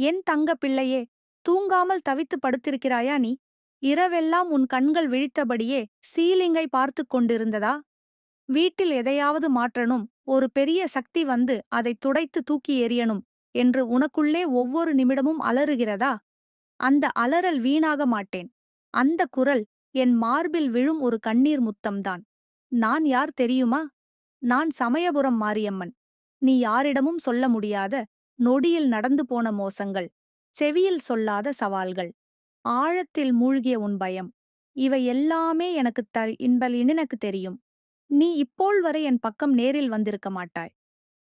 என் தங்க பிள்ளையே, தூங்காமல் தவித்து படுத்திருக்கிறாயா நீ? இரவெல்லாம் உன் கண்கள் விழித்தபடியே சீலிங்கை பார்த்துக் கொண்டிருந்ததா? வீட்டில் எதையாவது மாற்றணும், ஒரு பெரிய சக்தி வந்து அதை துடைத்து தூக்கி எறியணும் என்று உனக்குள்ளே ஒவ்வொரு நிமிடமும் அலறுகிறதா? அந்த அலறல் வீணாக மாட்டேன். அந்த குரல் என் மார்பில் விழும் ஒரு கண்ணீர் முத்தம்தான். நான் யார் தெரியுமா? நான் சமயபுரம் மாரியம்மன். நீ யாரிடமும் சொல்ல முடியாத, நொடியில் நடந்து போன மோசங்கள், செவியில் சொல்லாத சவால்கள், ஆழத்தில் மூழ்கிய உன் பயம், இவை எல்லாமே எனக்கு தெரியும். நீ இப்போல் வரை என் பக்கம் நேரில் வந்திருக்க மாட்டாய்.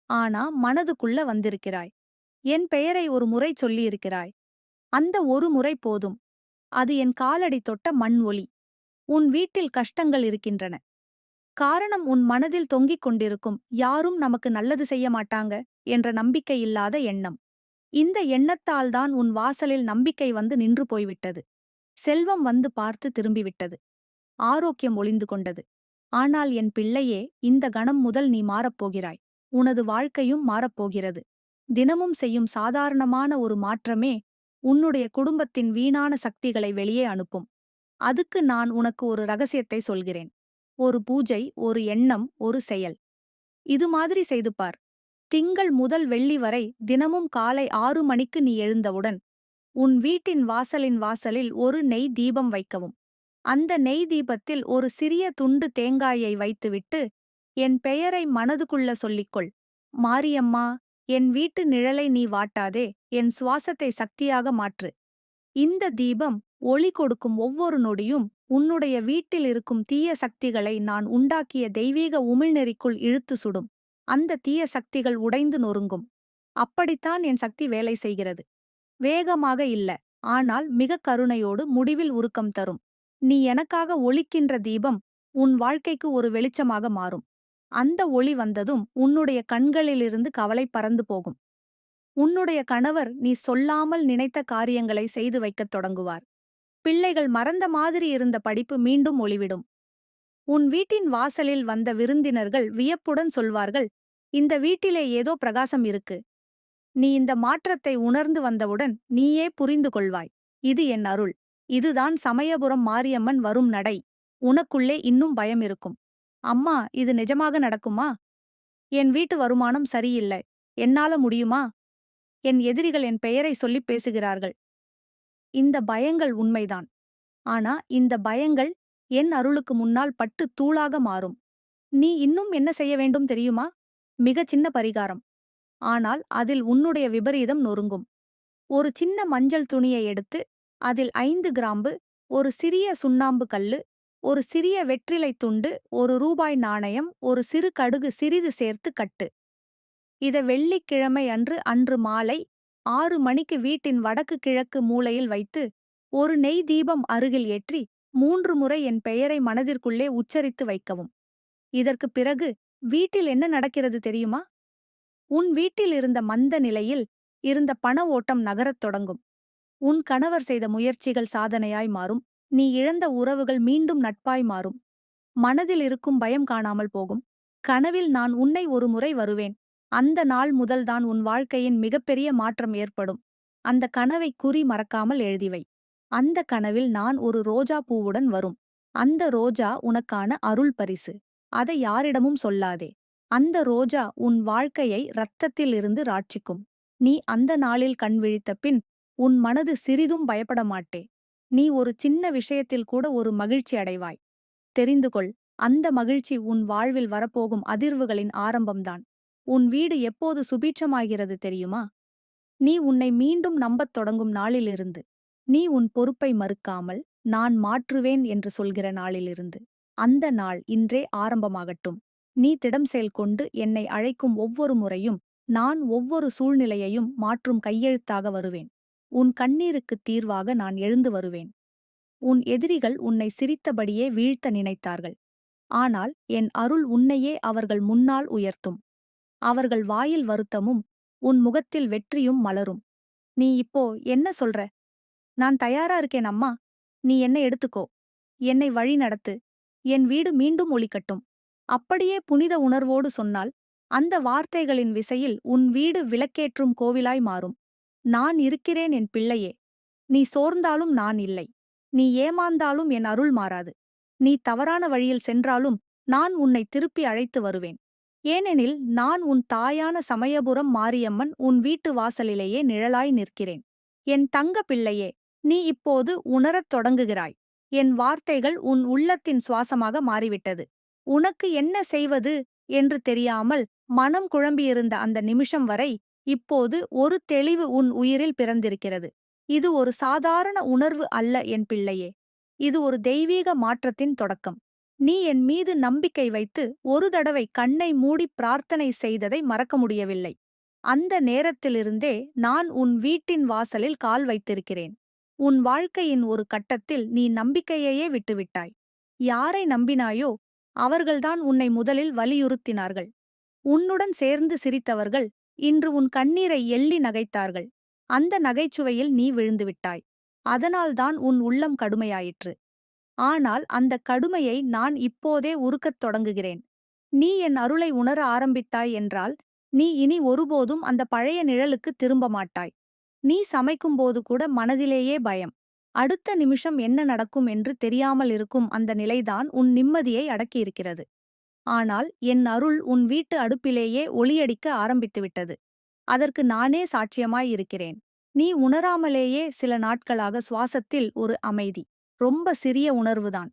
ஆனா மனதுக்குள்ள வந்திருக்கிறாய். என் பெயரை ஒரு முறை சொல்லியிருக்கிறாய். அந்த ஒரு முறை போதும். அது என் காலடி தொட்ட மண் ஒலி. உன் வீட்டில் கஷ்டங்கள் இருக்கின்றன. காரணம் உன் மனதில் தொங்கிக் கொண்டிருக்கும் யாரும் நமக்கு நல்லது செய்ய மாட்டாங்க என்ற நம்பிக்கையில்லாத எண்ணம். இந்த எண்ணத்தால்தான் உன் வாசலில் நம்பிக்கை வந்து நின்று போய்விட்டது. செல்வம் வந்து பார்த்து திரும்பிவிட்டது. ஆரோக்கியம் ஒளிந்து கொண்டது. ஆனால் என் பிள்ளையே, இந்த கணம் முதல் நீ மாறப்போகிறாய். உனது வாழ்க்கையும் மாறப்போகிறது. தினமும் செய்யும் சாதாரணமான ஒரு மாற்றமே உன்னுடைய குடும்பத்தின் வீணான சக்திகளை வெளியே அனுப்பும். அதுக்கு நான் உனக்கு ஒரு ரகசியத்தை சொல்கிறேன். ஒரு பூஜை, ஒரு எண்ணம், ஒரு செயல். இது மாதிரி செய்து பார். திங்கள் முதல் வெள்ளி வரை தினமும் காலை 6 மணிக்கு நீ எழுந்தவுடன் உன் வீட்டின் வாசலில் ஒரு நெய் தீபம் வைக்கவும். அந்த நெய் தீபத்தில் ஒரு சிறிய துண்டு தேங்காயை வைத்துவிட்டு என் பெயரை மனதுக்குள்ள சொல்லிக்கொள். மாரியம்மா, என் வீட்டு நிழலை நீ வாட்டாதே, என் சுவாசத்தை சக்தியாக மாற்று. இந்த தீபம் ஒளி கொடுக்கும் ஒவ்வொரு நொடியும் உன்னுடைய வீட்டில் இருக்கும் தீய சக்திகளை நான் உண்டாக்கிய தெய்வீக உமிழ்நெறிக்குள் இழுத்து சுடும். அந்த தீய சக்திகள் உடைந்து நொறுங்கும். அப்படித்தான் என் சக்தி வேலை செய்கிறது. வேகமாக இல்ல, ஆனால் மிக கருணையோடு முடிவில் உருக்கம் தரும். நீ எனக்காக ஒளிக்கின்ற தீபம் உன் வாழ்க்கைக்கு ஒரு வெளிச்சமாக மாறும். அந்த ஒளி வந்ததும் உன்னுடைய கண்களிலிருந்து கவலை பறந்து போகும். உன்னுடைய கணவர் நீ சொல்லாமல் நினைத்த காரியங்களை செய்து வைக்கத் தொடங்குவார். பிள்ளைகள் மறந்த மாதிரி இருந்த படிப்பு மீண்டும் ஒளிவிடும். உன் வீட்டின் வாசலில் வந்த விருந்தினர்கள் வியப்புடன் சொல்வார்கள், இந்த வீட்டிலே ஏதோ பிரகாசம் இருக்கு. நீ இந்த மாற்றத்தை உணர்ந்து வந்தவுடன் நீயே புரிந்து கொள்வாய். இது என் அருள். இதுதான் சமயபுரம் மாரியம்மன் வரும் நடை. உனக்குள்ளே இன்னும் பயம் இருக்கும். அம்மா, இது நிஜமாக நடக்குமா? என் வீட்டு வருமானம் சரியில்லை. என்னால முடியுமா? என் எதிரிகள் என் பெயரை சொல்லிப் பேசுகிறார்கள். இந்த பயங்கள் உண்மைதான். ஆனா இந்த பயங்கள் என் அருளுக்கு முன்னால் பட்டு தூளாக மாறும். நீ இன்னும் என்ன செய்ய வேண்டும் தெரியுமா? மிகச் சின்ன பரிகாரம். ஆனால் அதில் உன்னுடைய விபரீதம் நொறுங்கும். ஒரு சின்ன மஞ்சள் துணியை எடுத்து அதில் 5 கிராம்பு, ஒரு சிறிய சுண்ணாம்பு கல்லு, ஒரு சிறிய வெற்றிலைத் துண்டு, ரூபாய் 1 நாணயம், ஒரு சிறு கடுகு சிறிது சேர்த்து கட்டு. இத வெள்ளிக்கிழமை அன்று மாலை 6 மணிக்கு வீட்டின் வடக்கு கிழக்கு மூலையில் வைத்து ஒரு நெய் தீபம் அருகில் ஏற்றி 3 முறை என் பெயரை மனதிற்குள்ளே உச்சரித்து வைக்கவும். இதற்குப் பிறகு வீட்டில் என்ன நடக்கிறது தெரியுமா? உன் வீட்டில் இருந்த மந்த நிலையில் இருந்த பண ஓட்டம் நகரத் தொடங்கும். உன் கணவர் செய்த முயற்சிகள் சாதனையாய் மாறும். நீ இழந்த உறவுகள் மீண்டும் நட்பாய் மாறும். மனதில் இருக்கும் பயம் காணாமல் போகும். கனவில் நான் உன்னை ஒரு முறை வருவேன். அந்த நாள் முதல்தான் உன் வாழ்க்கையின் மிகப்பெரிய மாற்றம் ஏற்படும். அந்த கனவை குறி மறக்காமல் எழுதிவை. அந்த கனவில் நான் ஒரு ரோஜா பூவுடன் வரும். அந்த ரோஜா உனக்கான அருள் பரிசு. அதை யாரிடமும் சொல்லாதே. அந்த ரோஜா உன் வாழ்க்கையை இரத்தத்தில் இருந்து ராட்சிக்கும். நீ அந்த நாளில் கண் விழித்த பின் உன் மனது சிறிதும் பயப்பட மாட்டே. நீ ஒரு சின்ன விஷயத்தில் கூட ஒரு மகிழ்ச்சி அடைவாய். தெரிந்து கொள், அந்த மகிழ்ச்சி உன் வாழ்வில் வரப்போகும் அதிர்வுகளின் ஆரம்பம்தான். உன் வீடு எப்போது சுபீட்சமாகிறது தெரியுமா? நீ உன்னை மீண்டும் நம்பத் தொடங்கும் நாளிலிருந்து. நீ உன் பொறுப்பை மறுக்காமல் நான் மாற்றுவேன் என்று சொல்கிற நாளிலிருந்து. அந்த நாள் இன்றே ஆரம்பமாகட்டும். நீ திடம் செயல் கொண்டு என்னை அழைக்கும் ஒவ்வொரு முறையும் நான் ஒவ்வொரு சூழ்நிலையையும் மாற்றும் கையெழுத்தாக வருவேன். உன் கண்ணீருக்குத் தீர்வாக நான் எழுந்து வருவேன். உன் எதிரிகள் உன்னை சிரித்தபடியே வீழ்த்த நினைத்தார்கள். ஆனால் என் அருள் உன்னையே அவர்கள் முன்னால் உயர்த்தும். அவர்கள் வாயில் வருத்தமும் உன் முகத்தில் வெற்றியும் மலரும். நீ இப்போ என்ன சொல்ற? நான் தயாரா இருக்கேன் அம்மா. நீ என்னை எடுத்துக்கோ. என்னை வழி நடத்து. என் வீடு மீண்டும் ஒளிக்கட்டும். அப்படியே புனித உணர்வோடு சொன்னால் அந்த வார்த்தைகளின் விசையில் உன் வீடு விளக்கேற்றும் கோவிலாய் மாறும். நான் இருக்கிறேன் என் பிள்ளையே. நீ சோர்ந்தாலும் நான் இல்லை. நீ ஏமாந்தாலும் என் அருள் மாறாது. நீ தவறான வழியில் சென்றாலும் நான் உன்னை திருப்பி அழைத்து வருவேன். ஏனெனில் நான் உன் தாயான சமயபுரம் மாரியம்மன் உன் வீட்டு வாசலிலேயே நிழலாய் நிற்கிறேன். என் தங்க பிள்ளையே, நீ இப்போது உணரத் தொடங்குகிறாய். என் வார்த்தைகள் உன் உள்ளத்தின் சுவாசமாக மாறிவிட்டது. உனக்கு என்ன செய்வது என்று தெரியாமல் மனம் குழம்பியிருந்த அந்த நிமிஷம் வரை இப்போது ஒரு தெளிவு உன் உயிரில் பிறந்திருக்கிறது. இது ஒரு சாதாரண உணர்வு அல்ல என் பிள்ளையே. இது ஒரு தெய்வீக மாற்றத்தின் தொடக்கம். நீ என் மீது நம்பிக்கை வைத்து ஒரு தடவை கண்ணை மூடி பிரார்த்தனை செய்ததை மறக்க முடியவில்லை. அந்த நேரத்திலிருந்தே நான் உன் வீட்டின் வாசலில் கால் வைத்திருக்கிறேன். உன் வாழ்க்கையின் ஒரு கட்டத்தில் நீ நம்பிக்கையையே விட்டுவிட்டாய். யாரை நம்பினாயோ அவர்கள்தான் உன்னை முதலில் வலியுறுத்தினார்கள். உன்னுடன் சேர்ந்து சிரித்தவர்கள் இன்று உன் கண்ணீரை எள்ளி நகைத்தார்கள். அந்த நகைச்சுவையில் நீ விழுந்துவிட்டாய். அதனால்தான் உன் உள்ளம் கடுமையாயிற்று. ஆனால் அந்த கடுமையை நான் இப்போதே உருக்கத் தொடங்குகிறேன். நீ என் அருளை உணர ஆரம்பித்தாய் என்றால் நீ இனி ஒருபோதும் அந்த பழைய நிழலுக்கு திரும்ப மாட்டாய். நீ சமைக்கும்போது கூட மனதிலேயே பயம். அடுத்த நிமிஷம் என்ன நடக்கும் என்று தெரியாமல் இருக்கும் அந்த நிலைதான் உன் நிம்மதியை அடக்கியிருக்கிறது. ஆனால் என் அருள் உன் வீட்டு அடுப்பிலேயே ஒளியடிக்க ஆரம்பித்துவிட்டது. அதற்கு நானே சாட்சியமாய் இருக்கிறேன். நீ உணராமலேயே சில நாட்களாக சுவாசத்தில் ஒரு அமைதி. ரொம்ப சிறிய உணர்வுதான்.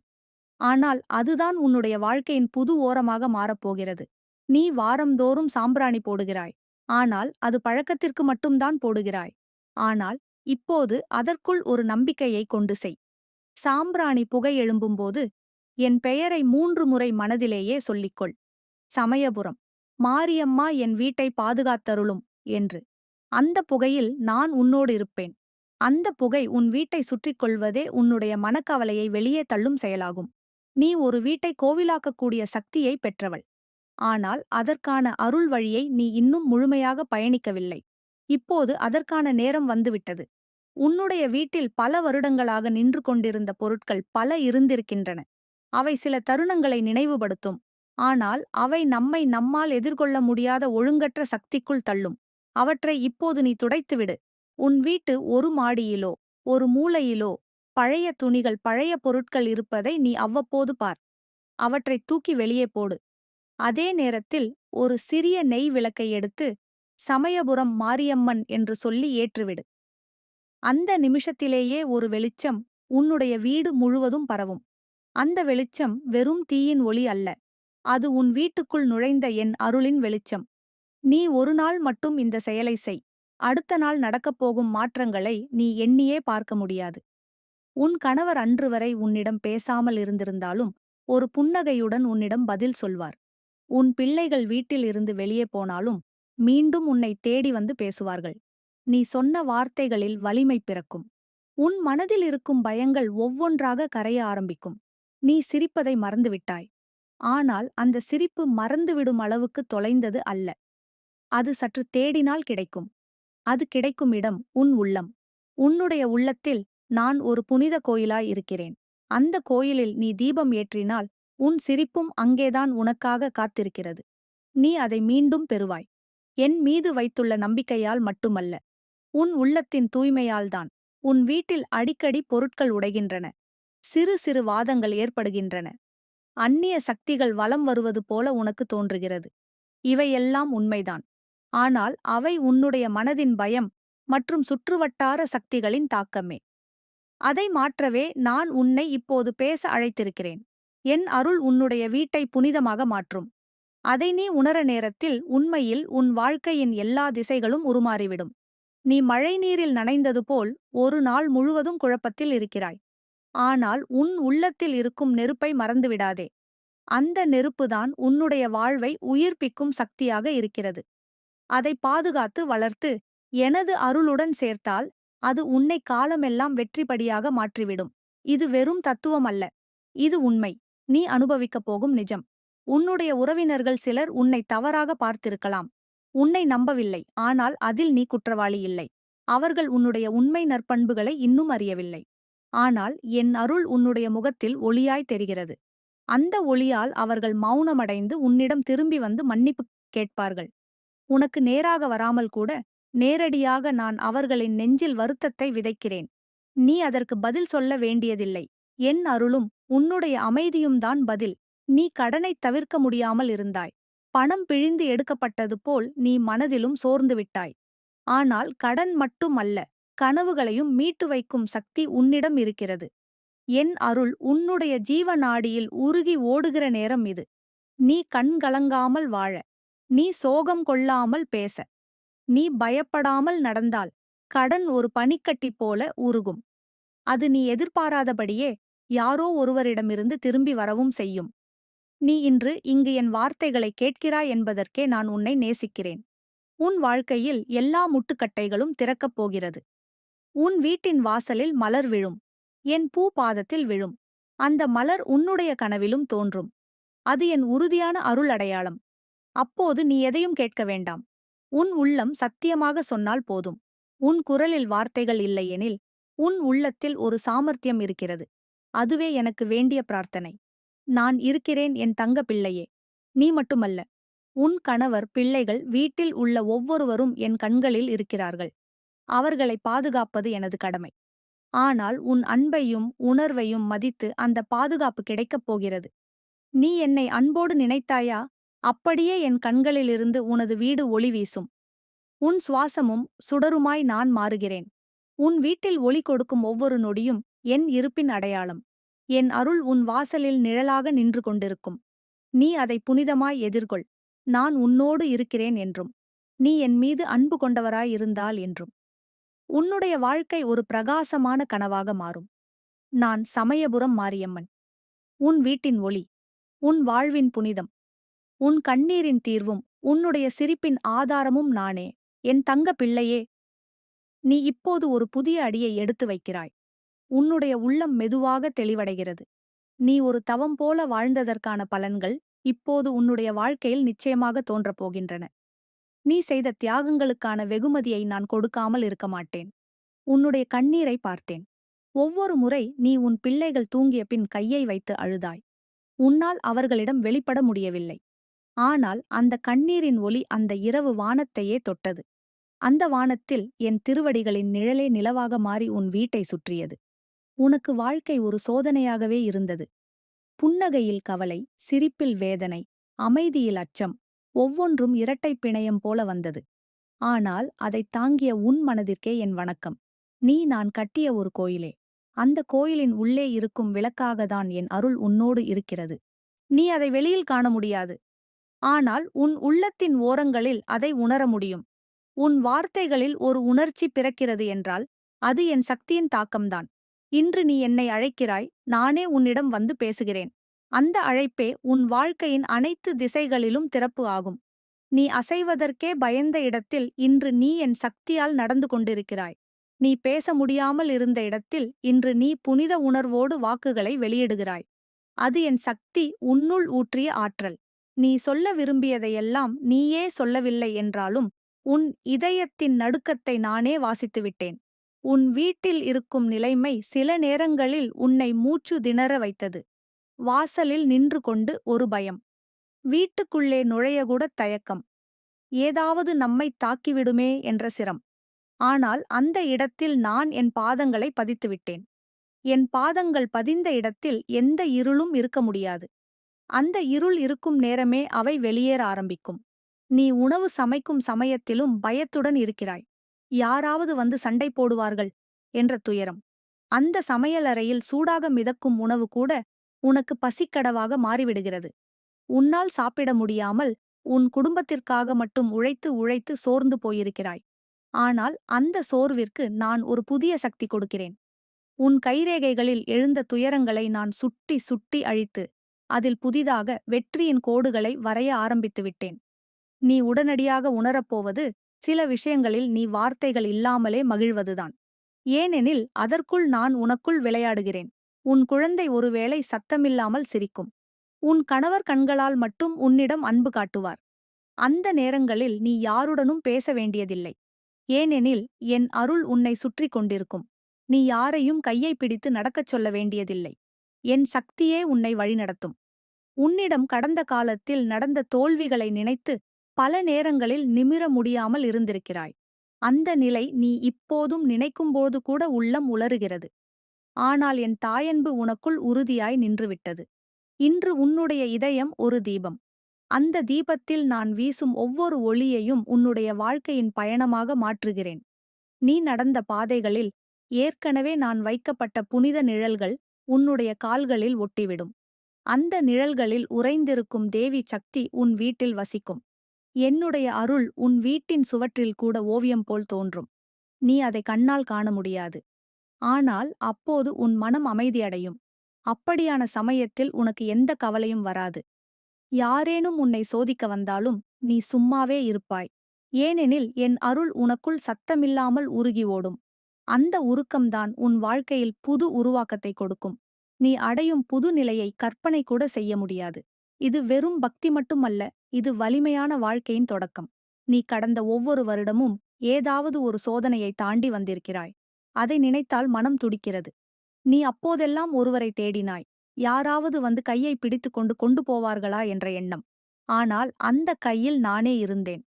ஆனால் அதுதான் உன்னுடைய வாழ்க்கையின் புது ஓரமாக மாறப்போகிறது. நீ வாரந்தோறும் சாம்பிராணி போடுகிறாய். ஆனால் அது பழக்கத்திற்கு மட்டும்தான் போடுகிறாய். ஆனால் இப்போது அதற்குள் ஒரு நம்பிக்கையை கொண்டு செய். சாம்பிராணி புகை எழும்பும்போது என் பெயரை 3 முறை மனதிலேயே சொல்லிக்கொள். சமயபுரம் மாரியம்மா என் வீட்டை பாதுகாத்தருளும் என்று. அந்த புகையில் நான் உன்னோடு இருப்பேன். அந்த புகை உன் வீட்டை சுற்றிக் கொள்வதே உன்னுடைய மனக்கவலையை வெளியே தள்ளும் செயலாகும். நீ ஒரு வீட்டை கோவிலாக்கக்கூடிய சக்தியை பெற்றவள். ஆனால் அதற்கான அருள் வழியை நீ இன்னும் முழுமையாக பயணிக்கவில்லை. இப்போது அதற்கான நேரம் வந்துவிட்டது. உன்னுடைய வீட்டில் பல வருடங்களாக நின்று கொண்டிருந்த பொருட்கள் பல இருந்திருக்கின்றன. அவை சில தருணங்களை நினைவுபடுத்தும். ஆனால் அவை நம்மை நம்மால் எதிர்கொள்ள முடியாத ஒழுங்கற்ற சக்திக்குள் தள்ளும். அவற்றை இப்போது நீ துடைத்துவிடு. உன் வீட்டு ஒரு மாடியிலோ ஒரு மூலையிலோ பழைய துணிகள் பழைய பொருட்கள் இருப்பதை நீ அவ்வப்போது பார். அவற்றை தூக்கி வெளியே போடு. அதே நேரத்தில் ஒரு சிறிய நெய் விளக்கை எடுத்து சமயபுரம் மாரியம்மன் என்று சொல்லி ஏற்றுவிடு. அந்த நிமிஷத்திலேயே ஒரு வெளிச்சம் உன்னுடைய வீடு முழுவதும் பரவும். அந்த வெளிச்சம் வெறும் தீயின் ஒளி அல்ல. அது உன் வீட்டுக்குள் நுழைந்த என் அருளின் வெளிச்சம். நீ ஒரு நாள் மட்டும் இந்த செயலை செய். அடுத்த நாள் நடக்கப் போகும் மாற்றங்களை நீ எண்ணியே பார்க்க முடியாது. உன் கணவர் அன்று வரை உன்னிடம் பேசாமல் இருந்திருந்தாலும் ஒரு புன்னகையுடன் உன்னிடம் பதில் சொல்வார். உன் பிள்ளைகள் வீட்டில் இருந்து வெளியே போனாலும் மீண்டும் உன்னை தேடி வந்து பேசுவார்கள். நீ சொன்ன வார்த்தைகளில் வலிமை பிறக்கும். உன் மனதில் இருக்கும் பயங்கள் ஒவ்வொன்றாக கரைய ஆரம்பிக்கும். நீ சிரிப்பதை மறந்துவிட்டாய். ஆனால் அந்த சிரிப்பு மறந்துவிடும் அளவுக்கு தொலைந்தது அல்ல. அது சற்று தேடினால் கிடைக்கும். அது கிடைக்கும் இடம் உன் உள்ளம். உன்னுடைய உள்ளத்தில் நான் ஒரு புனித கோயிலாய் இருக்கிறேன். அந்த கோயிலில் நீ தீபம் ஏற்றினால் உன் சிரிப்பும் அங்கேதான் உனக்காக காத்திருக்கிறது. நீ அதை மீண்டும் பெறுவாய். என் மீது வைத்துள்ள நம்பிக்கையால் மட்டுமல்ல, உன் உள்ளத்தின் தூய்மையால்தான். உன் வீட்டில் அடிக்கடி பொருட்கள் உடைகின்றன. சிறு சிறு வாதங்கள் ஏற்படுகின்றன. அந்நிய சக்திகள் வலம் வருவது போல உனக்கு தோன்றுகிறது. இவையெல்லாம் உண்மைதான். ஆனால் அவை உன்னுடைய மனதின் பயம் மற்றும் சுற்றுவட்டார சக்திகளின் தாக்கமே. அதை மாற்றவே நான் உன்னை இப்போது பேச அழைத்திருக்கிறேன். என் அருள் உன்னுடைய வீட்டை புனிதமாக மாற்றும். அதை நீ உணர நேரத்தில் உண்மையில் உன் வாழ்க்கையின் எல்லா திசைகளும் உருமாறிவிடும். நீ மழைநீரில் நனைந்தது போல் ஒரு நாள் முழுவதும் குழப்பத்தில் இருக்கிறாய். ஆனால் உன் உள்ளத்தில் இருக்கும் நெருப்பை மறந்துவிடாதே. அந்த நெருப்புதான் உன்னுடைய வாழ்வை உயிர்ப்பிக்கும் சக்தியாக இருக்கிறது. அதை பாதுகாத்து வளர்த்து எனது அருளுடன் சேர்த்தால் அது உன்னை காலமெல்லாம் வெற்றிப்படியாக மாற்றிவிடும். இது வெறும் தத்துவம் அல்ல. இது உண்மை. நீ அனுபவிக்கப் போகும் நிஜம். உன்னுடைய உறவினர்கள் சிலர் உன்னை தவறாக பார்த்திருக்கலாம். உன்னை நம்பவில்லை. ஆனால் அதில் நீ குற்றவாளி இல்லை. அவர்கள் உன்னுடைய உண்மை நற்பண்புகளை இன்னும் அறியவில்லை. ஆனால் என் அருள் உன்னுடைய முகத்தில் ஒளியாய் தெரிகிறது. அந்த ஒளியால் அவர்கள் மௌனமடைந்து உன்னிடம் திரும்பி வந்து மன்னிப்பு கேட்பார்கள். உனக்கு நேராக வராமல் கூட நேரடியாக நான் அவர்களின் நெஞ்சில் வருத்தத்தை விதைக்கிறேன். நீ அதற்கு பதில் சொல்ல வேண்டியதில்லை. என் அருளும் உன்னுடைய அமைதியும் தான் பதில். நீ கடனைத் தவிர்க்க முடியாமல் இருந்தாய். பணம் பிழிந்து எடுக்கப்பட்டது போல் நீ மனதிலும் சோர்ந்து விட்டாய். ஆனால் கடன் மட்டும் அல்ல, கனவுகளையும் மீட்டு வைக்கும் சக்தி உன்னிடம் இருக்கிறது. என் அருள் உன்னுடைய ஜீவ நாடியில் உருகி ஓடுகிற நேரம் இது. நீ கண்கலங்காமல் வாழ, நீ சோகம் கொள்ளாமல் பேச, நீ பயப்படாமல் நடந்தால் கடன் ஒரு பனிக்கட்டி போல உருகும். அது நீ எதிர்பாராதபடியே யாரோ ஒருவரிடமிருந்து திரும்பி வரவும் செய்யும். நீ இன்று இங்கு என் வார்த்தைகளை கேட்கிறாய் என்பதற்கே நான் உன்னை நேசிக்கிறேன். உன் வாழ்க்கையில் எல்லா முட்டுக்கட்டைகளும் திறக்கப் போகிறது. உன் வீட்டின் வாசலில் மலர் விழும். என் பூ பாதத்தில் விழும். அந்த மலர் உன்னுடைய கனவிலும் தோன்றும். அது என் உறுதியான அருள் அடையாளம். அப்போது நீ எதையும் கேட்க வேண்டாம். உன் உள்ளம் சத்தியமாக சொன்னால் போதும். உன் குரலில் வார்த்தைகள் இல்லையெனில் உன் உள்ளத்தில் ஒரு சாமர்த்தியம் இருக்கிறது. அதுவே எனக்கு வேண்டிய பிரார்த்தனை. நான் இருக்கிறேன் என் தங்க பிள்ளையே. நீ மட்டுமல்ல, உன் கணவர், பிள்ளைகள், வீட்டில் உள்ள ஒவ்வொருவரும் என் கண்களில் இருக்கிறார்கள். அவர்களை பாதுகாப்பது எனது கடமை. ஆனால் உன் அன்பையும் உணர்வையும் மதித்து அந்த பாதுகாப்பு கிடைக்கப் போகிறது. நீ என்னை அன்போடு நினைத்தாயா? அப்படியே என் கண்களிலிருந்து உனது வீடு ஒளி வீசும். உன் சுவாசமும் சுடருமாய் நான் மாறுகிறேன். உன் வீட்டில் ஒளி கொடுக்கும் ஒவ்வொரு நொடியும் என் இருப்பின் அடையாளம். என் அருள் உன் வாசலில் நிழலாக நின்று கொண்டிருக்கும். நீ அதை புனிதமாய் எதிர்கொள். நான் உன்னோடு இருக்கிறேன் என்றும், நீ என் மீது அன்பு கொண்டவராயிருந்தால் என்றும். உன்னுடைய வாழ்க்கை ஒரு பிரகாசமான கனவாக மாறும். நான் சமயபுரம் மாரியம்மன். உன் வீட்டின் ஒளி, உன் வாழ்வின் புனிதம், உன் கண்ணீரின் தீர்வும், உன்னுடைய சிரிப்பின் ஆதாரமும் நானே. என் தங்க பிள்ளையே, நீ இப்போது ஒரு புதிய அடியை எடுத்து வைக்கிறாய். உன்னுடைய உள்ளம் மெதுவாக தெளிவடைகிறது. நீ ஒரு தவம் போல வாழ்ந்ததற்கான பலன்கள் இப்போது உன்னுடைய வாழ்க்கையில் நிச்சயமாக தோன்றப் போகின்றன. நீ செய்த தியாகங்களுக்கான வெகுமதியை நான் கொடுக்காமல் இருக்க மாட்டேன். உன்னுடைய கண்ணீரை பார்த்தேன். ஒவ்வொரு முறை நீ உன் பிள்ளைகள் தூங்கிய பின் கையை வைத்து அழுதாய். உன்னால் அவர்களிடம் வெளிப்பட முடியவில்லை. ஆனால் அந்த கண்ணீரின் ஒளி அந்த இரவு வானத்தையே தொட்டது. அந்த வானத்தில் என் திருவடிகளின் நிழலே நிலவாக மாறி உன் வீட்டை சுற்றியது. உனக்கு வாழ்க்கை ஒரு சோதனையாகவே இருந்தது. புன்னகையில் கவலை, சிரிப்பில் வேதனை, அமைதியில் அச்சம், ஒவ்வொன்றும் இரட்டைப் பிணையம் போல வந்தது. ஆனால் அதைத் தாங்கிய உன் மனதிற்கே என் வணக்கம். நீ நான் கட்டிய ஒரு கோயிலே. அந்த கோயிலின் உள்ளே இருக்கும் விளக்காகத்தான் என் அருள் உன்னோடு இருக்கிறது. நீ அதை வெளியில் காண முடியாது. ஆனால் உன் உள்ளத்தின் ஓரங்களில் அதை உணர முடியும். உன் வார்த்தைகளில் ஒரு உணர்ச்சி பிறக்கிறது என்றால் அது என் சக்தியின் தாக்கம்தான். இன்று நீ என்னை அழைக்கிறாய், நானே உன்னிடம் வந்து பேசுகிறேன். அந்த அழைப்பே உன் வாழ்க்கையின் அனைத்து திசைகளிலும் திறப்பு ஆகும். நீ அசைவதற்கே பயந்த இடத்தில் இன்று நீ என் சக்தியால் நடந்து கொண்டிருக்கிறாய். நீ பேச முடியாமல் இருந்த இடத்தில் இன்று நீ புனித உணர்வோடு வாக்குகளை வெளியிடுகிறாய். அது என் சக்தி உன்னுள் ஊற்றிய ஆற்றல். நீ சொல்ல விரும்பியதையெல்லாம் நீயே சொல்லவில்லை என்றாலும் உன் இதயத்தின் நடுக்கத்தை நானே வாசித்துவிட்டேன். உன் வீட்டில் இருக்கும் நிலைமை சில நேரங்களில் உன்னை மூச்சு திணற வைத்தது. வாசலில் நின்று கொண்டு ஒரு பயம். வீட்டுக்குள்ளே நுழையக்கூடத் தயக்கம். ஏதாவது நம்மைத் தாக்கிவிடுமே என்ற சிரம். ஆனால் அந்த இடத்தில் நான் என் பாதங்களை பதித்துவிட்டேன். என் பாதங்கள் பதிந்த இடத்தில் எந்த இருளும் இருக்க முடியாது. அந்த இருள் இருக்கும் நேரமே அவை வெளியேற ஆரம்பிக்கும். நீ உணவு சமைக்கும் சமயத்திலும் பயத்துடன் இருக்கிறாய். யாராவது வந்து சண்டை போடுவார்கள் என்ற துயரம். அந்த சமையலறையில் சூடாக மிதக்கும் உணவு கூட உனக்கு பசிக்கடவாக மாறிவிடுகிறது. உன்னால் சாப்பிட முடியாமல் உன் குடும்பத்திற்காக மட்டும் உழைத்து உழைத்து சோர்ந்து போயிருக்கிறாய். ஆனால் அந்த சோர்விற்கு நான் ஒரு புதிய சக்தி கொடுக்கிறேன். உன் கைரேகைகளில் எழுந்த துயரங்களை நான் சுட்டி சுட்டி அழித்து அதில் புதிதாக வெற்றியின் கோடுகளை வரைய ஆரம்பித்து விட்டேன். நீ உடனடியாக உணரப்போவது சில விஷயங்களில் நீ வார்த்தைகள் இல்லாமலே மகிழ்வதுதான். ஏனெனில் அதற்குள் நான் உனக்குள் விளையாடுகிறேன். உன் குழந்தை ஒருவேளை சத்தமில்லாமல் சிரிக்கும். உன் கணவர் கண்களால் மட்டும் உன்னிடம் அன்பு காட்டுவார். அந்த நேரங்களில் நீ யாருடனும் பேச வேண்டியதில்லை. ஏனெனில் என் அருள் உன்னை சுற்றி கொண்டிருக்கும். நீ யாரையும் கையை பிடித்து நடக்கச் சொல்ல வேண்டியதில்லை. என் சக்தியே உன்னை வழிநடத்தும். உன்னிடம் கடந்த காலத்தில் நடந்த தோல்விகளை நினைத்து பல நேரங்களில் நிமிர முடியாமல் இருந்திருக்கிறாய். அந்த நிலை நீ இப்போதும் நினைக்கும்போது கூட உள்ளம் உலறுகிறது. ஆனால் என் தாயன்பு உனக்குள் உறுதியாய் நின்றுவிட்டது. இன்று உன்னுடைய இதயம் ஒரு தீபம். அந்த தீபத்தில் நான் வீசும் ஒவ்வொரு ஒளியையும் உன்னுடைய வாழ்க்கையின் பயணமாக மாற்றுகிறேன். நீ நடந்த பாதைகளில் ஏற்கனவே நான் வைக்கப்பட்ட புனித நிழல்கள் உன்னுடைய கால்களில் ஒட்டிவிடும். அந்த நிழல்களில் உறைந்திருக்கும் தேவி சக்தி உன் வீட்டில் வசிக்கும். என்னுடைய அருள் உன் வீட்டின் சுவற்றில் கூட ஓவியம் போல் தோன்றும். நீ அதை கண்ணால் காண முடியாது. ஆனால் அப்போது உன் மனம் அமைதியடையும். அப்படியான சமயத்தில் உனக்கு எந்த கவலையும் வராது. யாரேனும் உன்னை சோதிக்க வந்தாலும் நீ சும்மாவே இருப்பாய். ஏனெனில் என் அருள் உனக்குள் சத்தமில்லாமல் உருகி ஓடும். அந்த உருக்கம்தான் உன் வாழ்க்கையில் புது உருவாக்கத்தை கொடுக்கும். நீ அடையும் புது நிலையை கற்பனை கூட செய்ய முடியாது. இது வெறும் பக்தி மட்டுமல்ல, இது வலிமையான வாழ்க்கையின் தொடக்கம். நீ கடந்த ஒவ்வொரு வருடமும் ஏதாவது ஒரு சோதனையை தாண்டி வந்திருக்கிறாய். அதை நினைத்தால் மனம் துடிக்கிறது. நீ அப்போதெல்லாம் ஒருவரை தேடினாய். யாராவது வந்து கையை பிடித்துக்கொண்டு கொண்டு போவார்களா என்ற எண்ணம். ஆனால் அந்த கையில் நானே இருந்தேன்.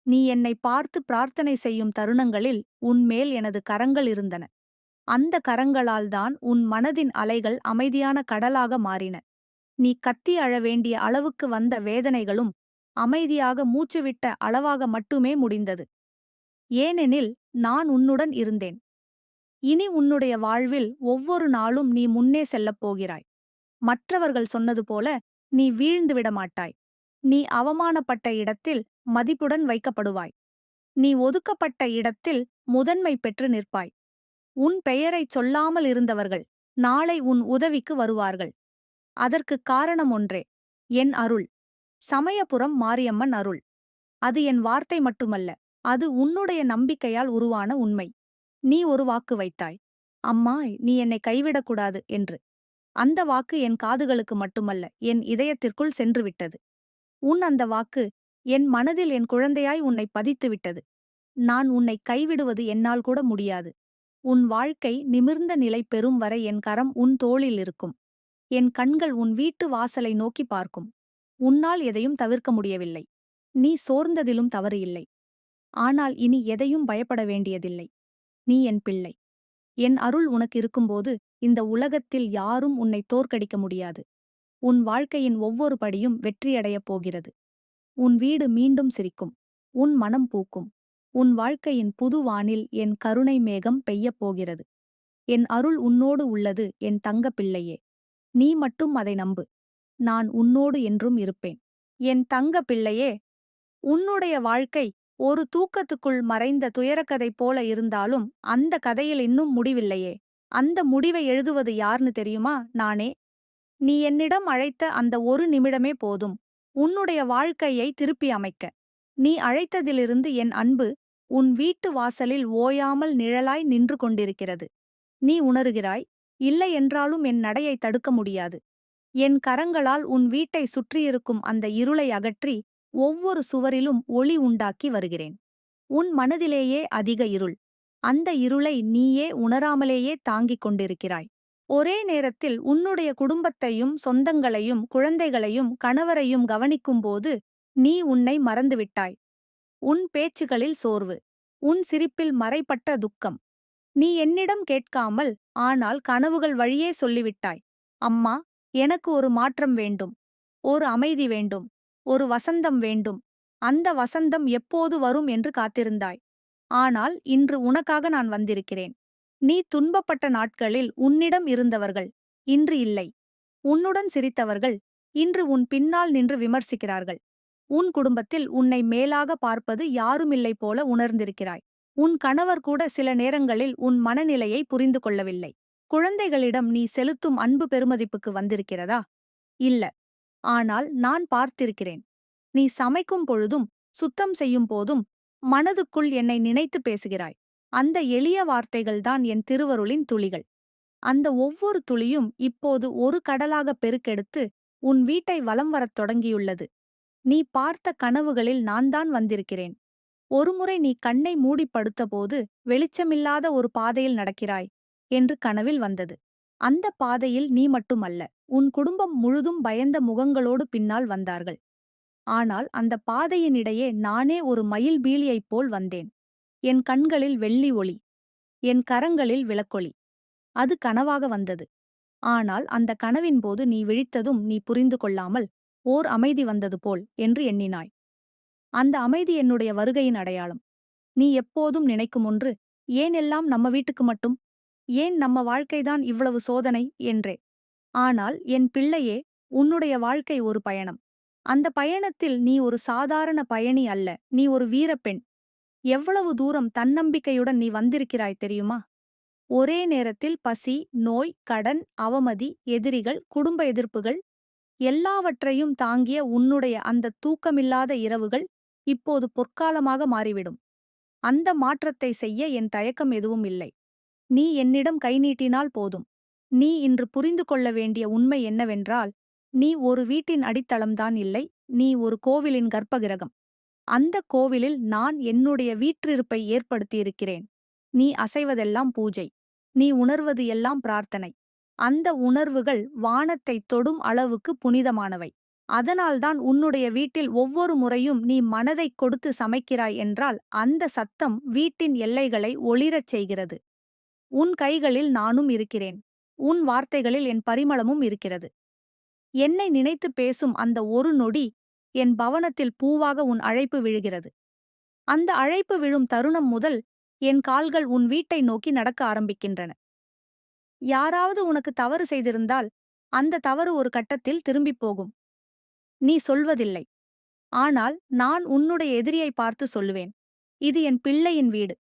நீ என்னை பார்த்து பிரார்த்தனை செய்யும் தருணங்களில் உன்மேல் எனது கரங்கள் இருந்தன. அந்த கரங்களால்தான் உன் மனதின் அலைகள் அமைதியான கடலாக மாறின. நீ கத்தி அழ வேண்டிய அளவுக்கு வந்த வேதனைகளும் அமைதியாக மூச்சுவிட்ட அளவாக மட்டுமே முடிந்தது. ஏனெனில் நான் உன்னுடன் இருந்தேன். இனி உன்னுடைய வாழ்வில் ஒவ்வொரு நாளும் நீ முன்னே செல்லப் போகிறாய். மற்றவர்கள் சொன்னது போல நீ வீழ்ந்துவிட மாட்டாய். நீ அவமானப்பட்ட இடத்தில் மதிப்புடன் வைக்கப்படுவாய். நீ ஒதுக்கப்பட்ட இடத்தில் முதன்மை பெற்று நிற்பாய். உன் பெயரைச் சொல்லாமல் இருந்தவர்கள் நாளை உன் உதவிக்கு வருவார்கள். அதற்குக் காரணம் ஒன்றே, என் அருள். சமயபுரம் மாரியம்மன் அருள். அது என் வார்த்தை மட்டுமல்ல, அது உன்னுடைய நம்பிக்கையால் உருவான உண்மை. நீ ஒரு வாக்கு வைத்தாய். அம்மா, நீ என்னை கைவிடக்கூடாது என்று. அந்த வாக்கு என் காதுகளுக்கு மட்டுமல்ல, என் இதயத்திற்குள் சென்றுவிட்டது. உன் அந்த வாக்கு என் மனதில் என் குழந்தையாய் உன்னை பதித்துவிட்டது. நான் உன்னை கைவிடுவது என்னால் கூட முடியாது. உன் வாழ்க்கை நிமிர்ந்த நிலை பெறும் வரை என் கரம் உன் தோளில் இருக்கும். என் கண்கள் உன் வீட்டு வாசலை நோக்கி பார்க்கும். உன்னால் எதையும் தவிர்க்க முடியவில்லை. நீ சோர்ந்ததிலும் தவறு இல்லை. ஆனால் இனி எதையும் பயப்பட வேண்டியதில்லை. நீ என் பிள்ளை. என் அருள் உனக்கு இருக்கும்போது இந்த உலகத்தில் யாரும் உன்னை தோற்கடிக்க முடியாது. உன் வாழ்க்கையின் ஒவ்வொரு படியும் வெற்றியடையப் போகிறது. உன் வீடு மீண்டும் சிரிக்கும். உன் மனம் பூக்கும். உன் வாழ்க்கையின் புது வானில் என் கருணை மேகம் பெய்யப் போகிறது. என் அருள் உன்னோடு உள்ளது, என் தங்க பிள்ளையே. நீ மட்டும் அதை நம்பு. நான் உன்னோடு என்றும் இருப்பேன். என் தங்க பிள்ளையே, உன்னுடைய வாழ்க்கை ஒரு தூக்கத்துக்குள் மறைந்த துயரக்கதை போல இருந்தாலும் அந்த கதையில் இன்னும் முடிவில்லையே. அந்த முடிவை எழுதுவது யார்னு தெரியுமா? நானே. நீ என்னிடம் அழைத்த அந்த ஒரு நிமிடமே போதும் உன்னுடைய வாழ்க்கையை திருப்பி அமைக்க. நீ அழைத்ததிலிருந்து என் அன்பு உன் வீட்டு வாசலில் ஓயாமல் நிழலாய் நின்று கொண்டிருக்கிறது. நீ உணருகிறாய், இல்லை என்றாலும் என் நடையை தடுக்க முடியாது. என் கரங்களால் உன் வீட்டை சுற்றியிருக்கும் அந்த இருளை அகற்றி ஒவ்வொரு சுவரிலும் ஒளி உண்டாக்கி வருகிறேன். உன் மனதிலேயே அதிக இருள். அந்த இருளை நீயே உணராமலேயே தாங்கிக் கொண்டிருக்கிறாய். ஒரே நேரத்தில் உன்னுடைய குடும்பத்தையும் சொந்தங்களையும் குழந்தைகளையும் கணவரையும் கவனிக்கும்போது நீ உன்னை மறந்துவிட்டாய். உன் பேச்சுகளில் சோர்வு. உன் சிரிப்பில் மறைப்பட்ட துக்கம். நீ என்னிடம் கேட்காமல் ஆனால் கனவுகள் வழியே சொல்லிவிட்டாய். அம்மா, எனக்கு ஒரு மாற்றம் வேண்டும். ஒரு அமைதி வேண்டும். ஒரு வசந்தம் வேண்டும். அந்த வசந்தம் எப்போது வரும் என்று காத்திருந்தாய். ஆனால் இன்று உனக்காக நான் வந்திருக்கிறேன். நீ துன்பப்பட்ட நாட்களில் உன்னிடம் இருந்தவர்கள் இன்று இல்லை. உன்னுடன் சிரித்தவர்கள் இன்று உன் பின்னால் நின்று விமர்சிக்கிறார்கள். உன் குடும்பத்தில் உன்னை மேலாக பார்ப்பது யாருமில்லை போல உணர்ந்திருக்கிறாய். உன் கணவர் கூட சில நேரங்களில் உன் மனநிலையை புரிந்து கொள்ளவில்லை. குழந்தைகளிடம் நீ செலுத்தும் அன்பு பெருமதிப்புக்கு வந்திருக்கிறதா? இல்ல. ஆனால் நான் பார்த்திருக்கிறேன். நீ சமைக்கும் பொழுதும் சுத்தம் செய்யும் போதும் மனதுக்குள் என்னை நினைத்து பேசுகிறாய். அந்த எளிய வார்த்தைகள்தான் என் திருவருளின் துளிகள். அந்த ஒவ்வொரு துளியும் இப்போது ஒரு கடலாக பெருக்கெடுத்து உன் வீட்டை வலம் வரத் தொடங்கியுள்ளது. நீ பார்த்த கனவுகளில் நான்தான் வந்திருக்கிறேன். ஒருமுறை நீ கண்ணை மூடி படுத்தபோது வெளிச்சமில்லாத ஒரு பாதையில் நடக்கிறாய் என்று கனவில் வந்தது. அந்த பாதையில் நீ மட்டுமல்ல, உன் குடும்பம் முழுதும் பயந்த முகங்களோடு பின்னால் வந்தார்கள். ஆனால் அந்த பாதையினிடையே நானே ஒரு மயில் பீலியைப் போல் வந்தேன். என் கண்களில் வெள்ளி ஒளி, என் கரங்களில் விளக்கொளி. அது கனவாக வந்தது. ஆனால் அந்த கனவின் போது நீ விழித்ததும் நீ புரிந்து கொள்ளாமல் ஓர் அமைதி வந்தது போல் என்று எண்ணினாய். அந்த அமைதி என்னுடைய வருகையின் அடையாளம். நீ எப்போதும் நினைக்கும் ஒன்று, ஏன் எல்லாம் நம்ம வீட்டுக்கு மட்டும், ஏன் நம்ம வாழ்க்கைதான் இவ்வளவு சோதனை என்றே. ஆனால் என் பிள்ளையே, உன்னுடைய வாழ்க்கை ஒரு பயணம். அந்த பயணத்தில் நீ ஒரு சாதாரண பயணி அல்ல, நீ ஒரு வீரப்பெண். எவ்வளவு தூரம் தன்னம்பிக்கையுடன் நீ வந்திருக்கிறாய் தெரியுமா? ஒரே நேரத்தில் பசி, நோய், கடன், அவமதி, எதிரிகள், குடும்ப எதிர்ப்புகள் எல்லாவற்றையும் தாங்கிய உன்னுடைய அந்த தூக்கமில்லாத இரவுகள் இப்போது பொற்காலமாக மாறிவிடும். அந்த மாற்றத்தை செய்ய என் தயக்கம் எதுவும் இல்லை. நீ என்னிடம் கை நீட்டினால் போதும். நீ இன்று புரிந்து கொள்ள வேண்டிய உண்மை என்னவென்றால், நீ ஒரு வீட்டின் அடித்தளம்தான் இல்லை, நீ ஒரு கோவிலின் கர்ப்பகிரகம். அந்த கோவிலில் நான் என்னுடைய வீற்றிருப்பை ஏற்படுத்தியிருக்கிறேன். நீ அசைவதெல்லாம் பூஜை. நீ உணர்வது எல்லாம் பிரார்த்தனை. அந்த உணர்வுகள் வானத்தைத் தொடும் அளவுக்கு புனிதமானவை. அதனால்தான் உன்னுடைய வீட்டில் ஒவ்வொரு முறையும் நீ மனதைக் கொடுத்து சமைக்கிறாய் என்றால் அந்த சத்தம் வீட்டின் எல்லைகளை ஒளிரச் செய்கிறது. உன் கைகளில் நானும் இருக்கிறேன். உன் வார்த்தைகளில் என் பரிமளமும் இருக்கிறது. என்னை நினைத்துப் பேசும் அந்த ஒரு நொடி என் பவனத்தில் பூவாக உன் அழைப்பு விழுகிறது. அந்த அழைப்பு விழும் தருணம் முதல் என் கால்கள் உன் வீட்டை நோக்கி நடக்க ஆரம்பிக்கின்றன. யாராவது உனக்கு தவறு செய்திருந்தால் அந்த தவறு ஒரு கட்டத்தில் திரும்பிப் போகும். நீ சொல்வதில்லை. ஆனால் நான் உன்னுடைய எதிரியை பார்த்து சொல்லுவேன். இது என் பிள்ளையின் வீடு.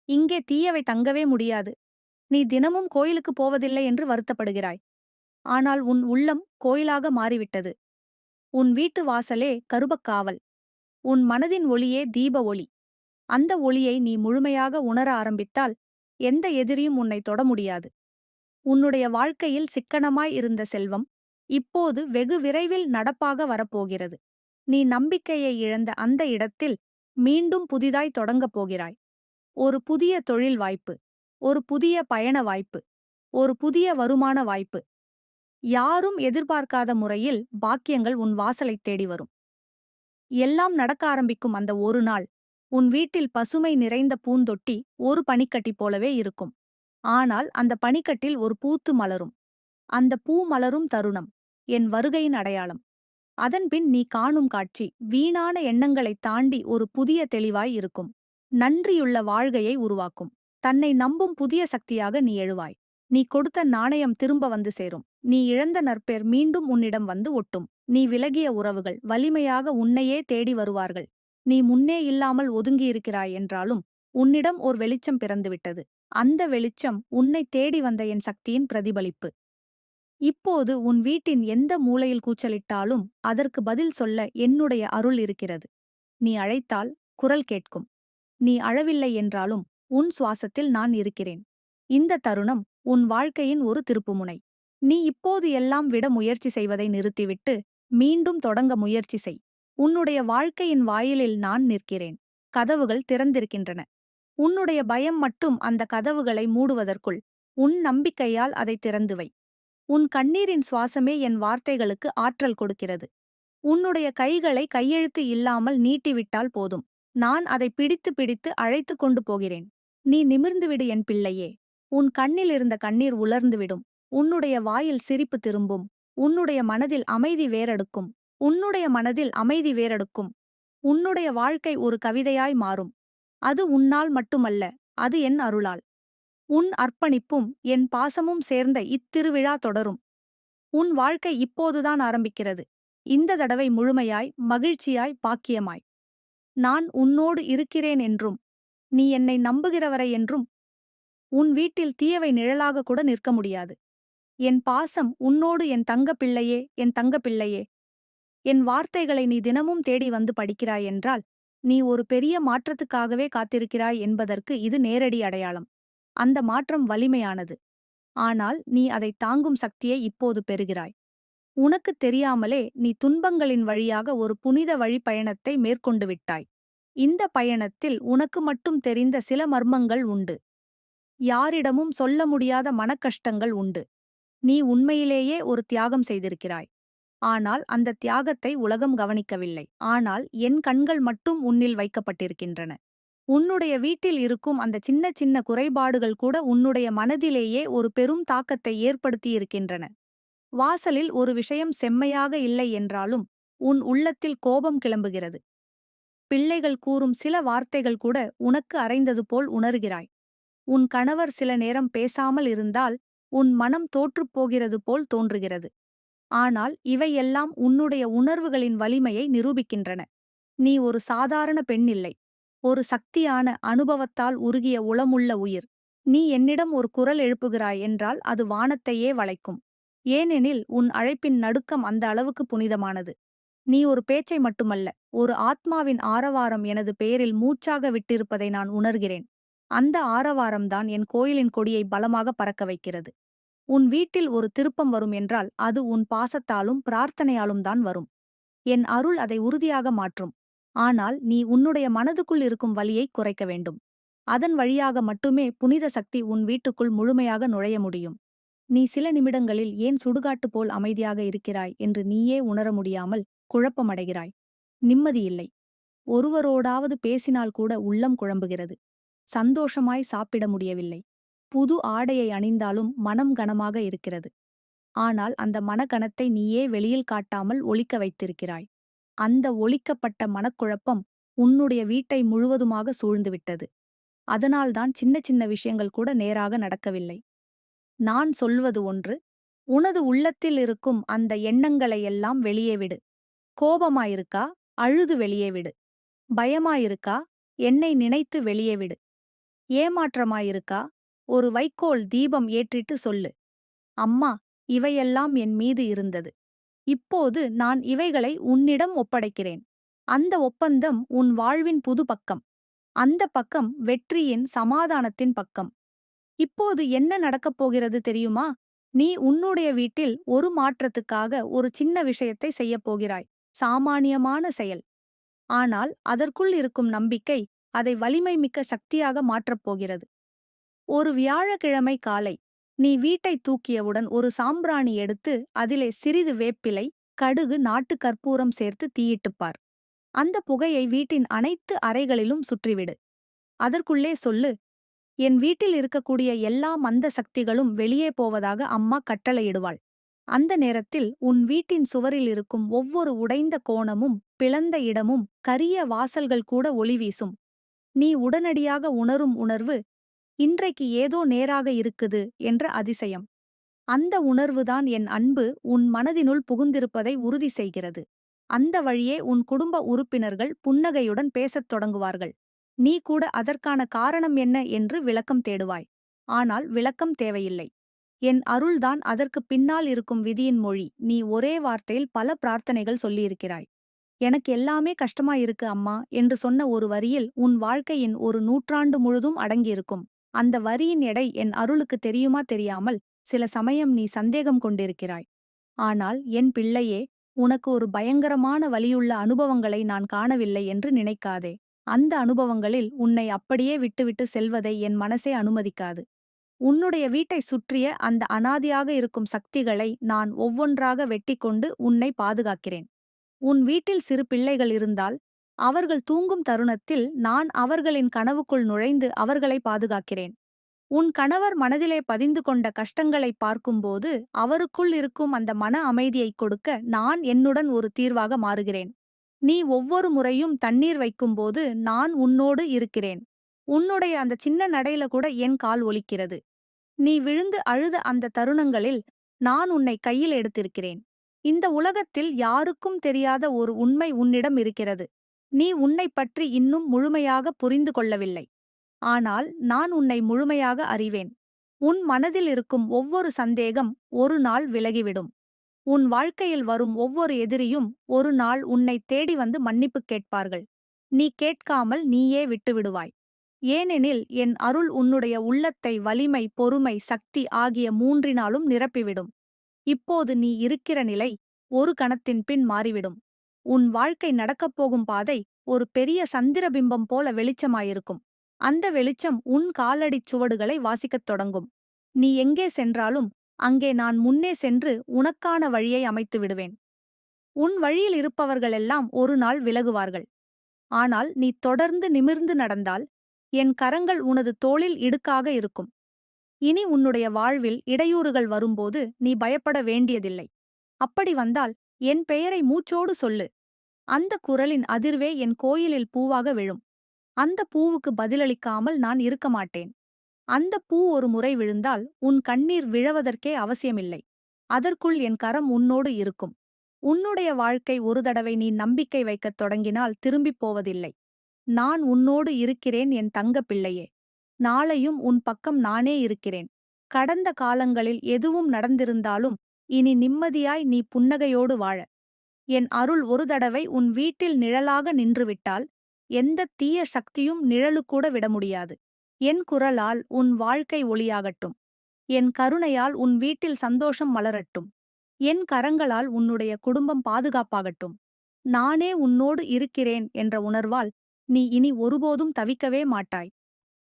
இங்கே தீயவை தங்கவே முடியாது. நீ தினமும் கோயிலுக்குப் போவதில்லை என்று வருத்தப்படுகிறாய். ஆனால் உன் உள்ளம் கோயிலாக மாறிவிட்டது. உன் வீட்டு வாசலே கருபக்காவல். உன் மனதின் ஒளியே தீப ஒளி. அந்த ஒளியை நீ முழுமையாக உணர ஆரம்பித்தால் எந்த எதிரியும் உன்னை தொட முடியாது. உன்னுடைய வாழ்க்கையில் சிக்கனமாய் இருந்த செல்வம் இப்போது வெகு விரைவில் நடப்பாக வரப்போகிறது. நீ நம்பிக்கையை இழந்த அந்த இடத்தில் மீண்டும் புதிதாய் தொடங்கப் போகிறாய். ஒரு புதிய தொழில் வாய்ப்பு, ஒரு புதிய பயண வாய்ப்பு, ஒரு புதிய வருமான வாய்ப்பு. யாரும் எதிர்பார்க்காத முறையில் பாக்கியங்கள் உன் வாசலைத் தேடி வரும். எல்லாம் நடக்க ஆரம்பிக்கும் அந்த ஒரு நாள் உன் வீட்டில் பசுமை நிறைந்த பூந்தொட்டி ஒரு பனிக்கட்டி போலவே இருக்கும். ஆனால் அந்த பனிக்கட்டில் ஒரு பூத்து மலரும். அந்த பூ மலரும் தருணம் என் வருகையின் அடையாளம். அதன்பின் நீ காணும் காட்சி வீணான எண்ணங்களைத் தாண்டி ஒரு புதிய தெளிவாய் இருக்கும். நன்றியுள்ள வாழ்கையை உருவாக்கும். தன்னை நம்பும் புதிய சக்தியாக நீ எழுவாய். நீ கொடுத்த நாணயம் திரும்ப வந்து சேரும். நீ இழந்த நற்பேர் மீண்டும் உன்னிடம் வந்து ஒட்டும். நீ விலகிய உறவுகள் வலிமையாக உன்னையே தேடி வருவார்கள். நீ முன்னே இல்லாமல் ஒதுங்கியிருக்கிறாய் என்றாலும் உன்னிடம் ஓர் வெளிச்சம் பிறந்துவிட்டது. அந்த வெளிச்சம் உன்னை தேடி வந்த என் சக்தியின் பிரதிபலிப்பு. இப்போது உன் வீட்டின் எந்த மூலையில் கூச்சலிட்டாலும் அதற்கு பதில் சொல்ல என்னுடைய அருள் இருக்கிறது. நீ அழைத்தால் குரல் கேட்கும். நீ அழவில்லை என்றாலும் உன் சுவாசத்தில் நான் இருக்கிறேன். இந்த தருணம் உன் வாழ்க்கையின் ஒரு திருப்புமுனை. நீ இப்போது எல்லாம் விட முயற்சி செய்வதை நிறுத்திவிட்டு மீண்டும் தொடங்க முயற்சி செய். உன்னுடைய வாழ்க்கையின் வாயிலில் நான் நிற்கிறேன். கதவுகள் திறந்திருக்கின்றன. உன்னுடைய பயம் மட்டும் அந்த கதவுகளை மூடுவதற்குள் உன் நம்பிக்கையால் அதை திறந்து வை. உன் கண்ணீரின் சுவாசமே என் வார்த்தைகளுக்கு ஆற்றல் கொடுக்கிறது. உன்னுடைய கைகளை கையெழுத்து இல்லாமல் நீட்டிவிட்டால் போதும். நான் அதை பிடித்து பிடித்து அழைத்து கொண்டு போகிறேன். நீ நிமிர்ந்துவிடு என் பிள்ளையே. உன் கண்ணில் இருந்த கண்ணீர் உலர்ந்துவிடும். உன்னுடைய வாயில் சிரிப்பு திரும்பும். உன்னுடைய மனதில் அமைதி வேரெடுக்கும். உன்னுடைய மனதில் அமைதி வேரெடுக்கும். உன்னுடைய வாழ்க்கை ஒரு கவிதையாய் மாறும். அது உன்னால் மட்டுமல்ல, அது என் அருளால். உன் அர்ப்பணிப்பும் என் பாசமும் சேர்ந்த இத்திருவிழா தொடரும். உன் வாழ்க்கை இப்போதுதான் ஆரம்பிக்கிறது. இந்த தடவை முழுமையாய், மகிழ்ச்சியாய், பாக்கியமாய். நான் உன்னோடு இருக்கிறேன் என்றும், நீ என்னை நம்புகிறவரை என்றும், உன் வீட்டில் தீயவை நிழலாக கூட நிற்க முடியாது. என் பாசம் உன்னோடு என் தங்கப் பிள்ளையே, என் தங்கப் பிள்ளையே. என் வார்த்தைகளை நீ தினமும் தேடி வந்து படிக்கிறாய் என்றால், நீ ஒரு பெரிய மாற்றத்துக்காகவே காத்திருக்கிறாய் என்பதற்கு இது நேரடி அடையாளம். அந்த மாற்றம் வலிமையானது. ஆனால் நீ அதை தாங்கும் சக்தியை இப்போது பெறுகிறாய். உனக்குத் தெரியாமலே நீ துன்பங்களின் வழியாக ஒரு புனித வழிப்பயணத்தை மேற்கொண்டு விட்டாய். இந்த பயணத்தில் உனக்கு மட்டும் தெரிந்த சில மர்மங்கள் உண்டு. யாரிடமும் சொல்ல முடியாத மனக்கஷ்டங்கள் உண்டு. நீ உண்மையிலேயே ஒரு தியாகம் செய்திருக்கிறாய். ஆனால் அந்த தியாகத்தை உலகம் கவனிக்கவில்லை. ஆனால் என் கண்கள் மட்டும் உன்னில் வைக்கப்பட்டிருக்கின்றன. உன்னுடைய வீட்டில் இருக்கும் அந்த சின்ன சின்ன குறைபாடுகள் கூட உன்னுடைய மனதிலேயே ஒரு பெரும் தாக்கத்தை ஏற்படுத்தியிருக்கின்றன. வாசலில் ஒரு விஷயம் செம்மையாக இல்லை என்றாலும் உன் உள்ளத்தில் கோபம் கிளம்புகிறது. பிள்ளைகள் கூறும் சில வார்த்தைகள் கூட உனக்கு அறைந்தது போல் உணர்கிறாய். உன் கணவர் சில நேரம் பேசாமல் இருந்தால் உன் மனம் தோற்றுப் போகிறது போல் தோன்றுகிறது. ஆனால் இவையெல்லாம் உன்னுடைய உணர்வுகளின் வலிமையை நிரூபிக்கின்றன. நீ ஒரு சாதாரண பெண் இல்லை. ஒரு சக்தியான, அனுபவத்தால் உருகிய உளமுள்ள உயிர். நீ என்னிடம் ஒரு குரல் எழுப்புகிறாய் என்றால் அது வானத்தையே வளைக்கும். ஏனெனில் உன் அழைப்பின் நடுக்கம் அந்த அளவுக்கு புனிதமானது. நீ ஒரு பேச்சை மட்டுமல்ல, ஒரு ஆத்மாவின் ஆரவாரம் எனது பெயரில் மூச்சாக விட்டிருப்பதை நான் உணர்கிறேன். அந்த ஆரவாரம்தான் என் கோயிலின் கொடியை பலமாக பறக்க வைக்கிறது. உன் வீட்டில் ஒரு திருப்பம் வரும் என்றால் அது உன் பாசத்தாலும் பிரார்த்தனையாலும் தான் வரும். என் அருள் அதை உறுதியாக மாற்றும். ஆனால் நீ உன்னுடைய மனதுக்குள் இருக்கும் வலியை குறைக்க வேண்டும். அதன் வழியாக மட்டுமே புனித சக்தி உன் வீட்டுக்குள் முழுமையாக நுழைய முடியும். நீ சில நிமிடங்களில் ஏன் சுடுகாட்டு போல் அமைதியாக இருக்கிறாய் என்று நீயே உணர முடியாமல் குழப்பமடைகிறாய். நிம்மதியில்லை. ஒருவரோடாவது பேசினால் கூட உள்ளம் குழம்புகிறது. சந்தோஷமாய் சாப்பிட முடியவில்லை. புது ஆடையை அணிந்தாலும் மனம் கனமாக இருக்கிறது. ஆனால் அந்த மனகனத்தை நீயே வெளியில் காட்டாமல் ஒளிக்க வைத்திருக்கிறாய். அந்த ஒளிக்கப்பட்ட மனக்குழப்பம் உன்னுடைய வீட்டை முழுவதுமாக சூழ்ந்துவிட்டது. அதனால்தான் சின்ன சின்ன விஷயங்கள் கூட நேராக நடக்கவில்லை. நான் சொல்வது ஒன்று, உனது உள்ளத்தில் இருக்கும் அந்த எண்ணங்களையெல்லாம் வெளியே விடு. கோபமாயிருக்கா? அழுது வெளியே விடு. பயமாயிருக்கா? என்னை நினைத்து வெளியே விடு. ஏமாற்றமாயிருக்கா? ஒரு வைக்கோல் தீபம் ஏற்றிட்டு சொல்லு, அம்மா, இவையெல்லாம் என் மீது இருந்தது. இப்போது நான் இவைகளை உன்னிடம் ஒப்படைக்கிறேன். அந்த ஒப்பந்தம் உன் வாழ்வின் புது பக்கம். அந்த பக்கம் வெற்றியின், சமாதானத்தின் பக்கம். இப்போது என்ன நடக்கப் போகிறது தெரியுமா? நீ உன்னுடைய வீட்டில் ஒரு மாற்றத்துக்காக ஒரு சின்ன விஷயத்தை செய்யப் போகிறாய். சாமானியமான செயல். ஆனால் அதற்குள் இருக்கும் நம்பிக்கை அதை வலிமை மிக்க சக்தியாக மாற்றப் போகிறது. ஒரு வியாழக்கிழமை காலை நீ வீட்டை தூக்கியவுடன் ஒரு சாம்பிராணி எடுத்து அதிலே சிறிது வேப்பிலை, கடுகு, நாட்டு கற்பூரம் சேர்த்து தீயிட்டுப்பார். அந்த புகையை வீட்டின் அனைத்து அறைகளிலும் சுற்றிவிடு. அதற்குள்ளே சொல்லு, என் வீட்டில் இருக்கக்கூடிய எல்லா மந்த சக்திகளும் வெளியே போவதாக அம்மா கட்டளையிடுவாள். அந்த நேரத்தில் உன் வீட்டின் சுவரில் இருக்கும் ஒவ்வொரு உடைந்த கோணமும், பிளந்த இடமும், கரிய வாசல்கள் கூட ஒளி வீசும். நீ உடனடியாக உணரும் உணர்வு, இன்றைக்கு ஏதோ நேராக இருக்குது என்ற அதிசயம். அந்த உணர்வுதான் என் அன்பு உன் மனதினுள் புகுந்திருப்பதை உறுதி செய்கிறது. அந்த வழியே உன் குடும்ப உறுப்பினர்கள் புன்னகையுடன் பேசத் தொடங்குவார்கள். நீ கூட அதற்கான காரணம் என்ன என்று விளக்கம் தேடுவாய். ஆனால் விளக்கம் தேவையில்லை. என் அருள்தான் அதற்குப் பின்னால் இருக்கும் விதியின் மொழி. நீ ஒரே வார்த்தையில் பல பிரார்த்தனைகள் சொல்லியிருக்கிறாய். எனக்கு எல்லாமே கஷ்டமாயிருக்கு அம்மா என்று சொன்ன ஒரு வரியில் உன் வாழ்க்கையின் ஒரு நூற்றாண்டு முழுதும் அடங்கியிருக்கும். அந்த வரியின் எடை என் அருளுக்கு தெரியுமா தெரியாமல் சில சமயம் நீ சந்தேகம் கொண்டிருக்கிறாய். ஆனால் என் பிள்ளையே, உனக்கு ஒரு பயங்கரமான வலியுள்ள அனுபவங்களை நான் காணவில்லை என்று நினைக்காதே. அந்த அனுபவங்களில் உன்னை அப்படியே விட்டுவிட்டு செல்வதை என் மனசே அனுமதிக்காது. உன்னுடைய வீட்டை சுற்றிய அந்த அனாதியாக இருக்கும் சக்திகளை நான் ஒவ்வொன்றாக வெட்டிக்கொண்டு உன்னை பாதுகாக்கிறேன். உன் வீட்டில் சிறு பிள்ளைகள் இருந்தால் அவர்கள் தூங்கும் தருணத்தில் நான் அவர்களின் கனவுக்குள் நுழைந்து அவர்களை பாதுகாக்கிறேன். உன் கணவர் மனதிலே பதிந்து கொண்ட கஷ்டங்களை பார்க்கும்போது அவருக்குள் இருக்கும் அந்த மன அமைதியைக் கொடுக்க நான் என்னுடன் ஒரு தீர்வாக மாறுகிறேன். நீ ஒவ்வொரு முறையும் தண்ணீர் வைக்கும்போது நான் உன்னோடு இருக்கிறேன். உன்னுடைய அந்த சின்ன நடையில கூட என் கால் ஒலிக்கிறது. நீ விழுந்து அழுத அந்த தருணங்களில் நான் உன்னை கையில் எடுத்திருக்கிறேன். இந்த உலகத்தில் யாருக்கும் தெரியாத ஒரு உண்மை உன்னிடம் இருக்கிறது. நீ உன்னைப் பற்றி இன்னும் முழுமையாக புரிந்து கொள்ளவில்லை. ஆனால் நான் உன்னை முழுமையாக அறிவேன். உன் மனதில் இருக்கும் ஒவ்வொரு சந்தேகம் ஒரு நாள் விலகிவிடும். உன் வாழ்க்கையில் வரும் ஒவ்வொரு எதிரியும் ஒரு நாள் உன்னைத் தேடி வந்து மன்னிப்பு கேட்பார்கள். நீ கேட்காமல் நீயே விட்டுவிடுவாய். ஏனெனில் என் அருள் உன்னுடைய உள்ளத்தை வலிமை, பொறுமை, சக்தி ஆகிய மூன்றினாலும் நிரப்பிவிடும். இப்போது நீ இருக்கிற நிலை ஒரு கணத்தின் பின் மாறிவிடும். உன் வாழ்க்கை நடக்கப் போகும் பாதை ஒரு பெரிய சந்திரபிம்பம் போல வெளிச்சமாயிருக்கும். அந்த வெளிச்சம் உன் காலடிச் சுவடுகளை வாசிக்கத் தொடங்கும். நீ எங்கே சென்றாலும் அங்கே நான் முன்னே சென்று உனக்கான வழியை அமைத்து விடுவேன். உன் வழியில் இருப்பவர்களெல்லாம் ஒரு நாள் விலகுவார்கள். ஆனால் நீ தொடர்ந்து நிமிர்ந்து நடந்தால் என் கரங்கள் உனது தோளில் இடுக்காக இருக்கும். இனி உன்னுடைய வாழ்வில் இடையூறுகள் வரும்போது நீ பயப்பட வேண்டியதில்லை. அப்படி வந்தால் என் பெயரை மூச்சோடு சொல்லு. அந்த குரலின் அதிர்வே என் கோயிலில் பூவாக விழும். அந்த பூவுக்கு பதிலளிக்காமல் நான் இருக்க மாட்டேன். அந்த பூ ஒரு முறை விழுந்தால் உன் கண்ணீர் விழவதற்கே அவசியமில்லை. அதற்குள் என் கரம் உன்னோடு இருக்கும். உன்னுடைய வாழ்க்கை ஒரு தடவை நீ நம்பிக்கை வைக்கத் தொடங்கினால் திரும்பிப் போவதில்லை. நான் உன்னோடு இருக்கிறேன் என் தங்க பிள்ளையே. நாளையும் உன் பக்கம் நானே இருக்கிறேன். கடந்த காலங்களில் எதுவும் நடந்திருந்தாலும் இனி நிம்மதியாய் நீ புன்னகையோடு வாழ. என் அருள் ஒரு தடவை உன் வீட்டில் நிழலாக நின்றுவிட்டால் எந்தத் தீய சக்தியும் நிழலுக்கூட விட முடியாது. என் குரலால் உன் வாழ்க்கை ஒளியாகட்டும். என் கருணையால் உன் வீட்டில் சந்தோஷம் மலரட்டும். என் கரங்களால் உன்னுடைய குடும்பம் பாதுகாப்பாகட்டும். நானே உன்னோடு இருக்கிறேன் என்ற உணர்வால் நீ இனி ஒருபோதும் தவிக்கவே மாட்டாய்.